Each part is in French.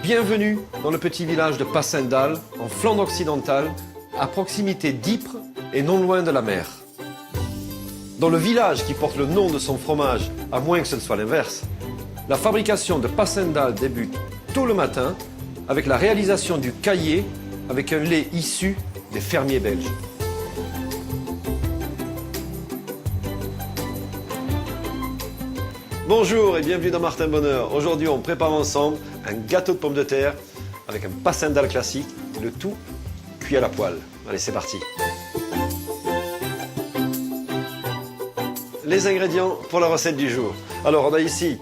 Bienvenue dans le petit village de Passendal, en Flandre occidentale, à proximité d'Ypres et non loin de la mer. Dans le village qui porte le nom de son fromage, à moins que ce ne soit l'inverse, la fabrication de Passendal débute tôt le matin avec la réalisation du caillé avec un lait issu des fermiers belges. Bonjour et bienvenue dans Martin Bonheur. Aujourd'hui, on prépare ensemble un gâteau de pommes de terre avec un Passendal classique, le tout cuit à la poêle. Allez, c'est parti. Les ingrédients pour la recette du jour. Alors, on a ici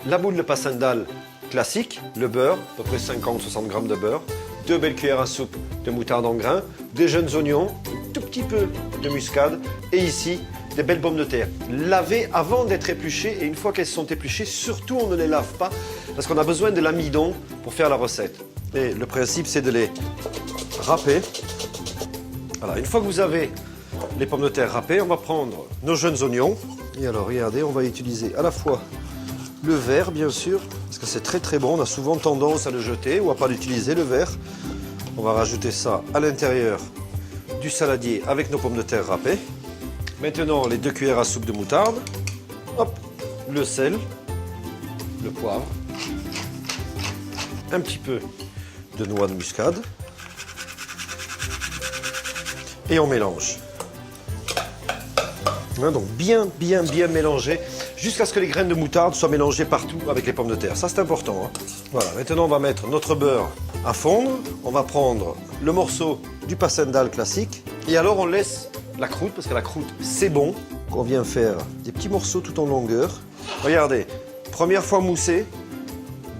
la boule de Passendal classique, le beurre, à peu près 50-60 g de beurre, 2 belles cuillères à soupe de moutarde en grains, des jeunes oignons, un tout petit peu de muscade et ici des belles pommes de terre, lavées avant d'être épluchées, et une fois qu'elles sont épluchées, surtout on ne les lave pas parce qu'on a besoin de l'amidon pour faire la recette. Et le principe, c'est de les râper. Voilà, une fois que vous avez les pommes de terre râpées, on va prendre nos jeunes oignons. Et alors, regardez, on va utiliser à la fois le vert, bien sûr, parce que c'est très très bon. On a souvent tendance à le jeter ou à pas l'utiliser, le vert. On va rajouter ça à l'intérieur du saladier avec nos pommes de terre râpées. Maintenant, les 2 cuillères à soupe de moutarde, hop, le sel, le poivre, un petit peu de noix de muscade et on mélange. Donc bien mélanger jusqu'à ce que les graines de moutarde soient mélangées partout avec les pommes de terre. Ça, c'est important, hein. Voilà, maintenant on va mettre notre beurre à fondre. On va prendre le morceau du Passendal classique et alors on laisse la croûte, parce que la croûte, c'est bon. On vient faire des petits morceaux tout en longueur. Regardez, première fois moussé,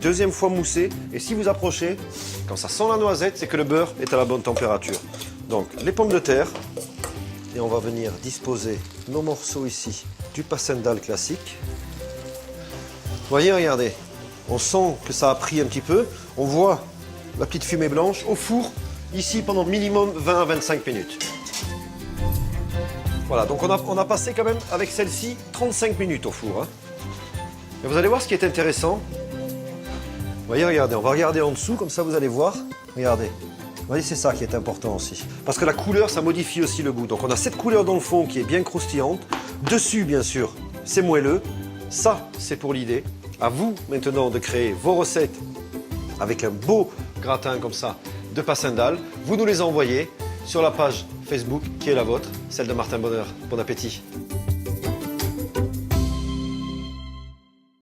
deuxième fois moussé, et si vous approchez, quand ça sent la noisette, c'est que le beurre est à la bonne température. Donc, les pommes de terre, et on va venir disposer nos morceaux ici du Passendal classique. Vous voyez, regardez, on sent que ça a pris un petit peu. On voit la petite fumée blanche au four, ici pendant minimum 20 à 25 minutes. Voilà, donc on a passé quand même avec celle-ci 35 minutes au four. Hein. Et vous allez voir ce qui est intéressant. Vous voyez, regardez, on va regarder en dessous, comme ça vous allez voir. Regardez. Vous voyez, c'est ça qui est important aussi. Parce que la couleur, ça modifie aussi le goût. Donc on a cette couleur dans le fond qui est bien croustillante. Dessus, bien sûr, c'est moelleux. Ça, c'est pour l'idée. À vous maintenant de créer vos recettes avec un beau gratin comme ça de Passendal. Vous nous les envoyez sur la page Facebook qui est la vôtre, celle de Martin Bonheur. Bon appétit!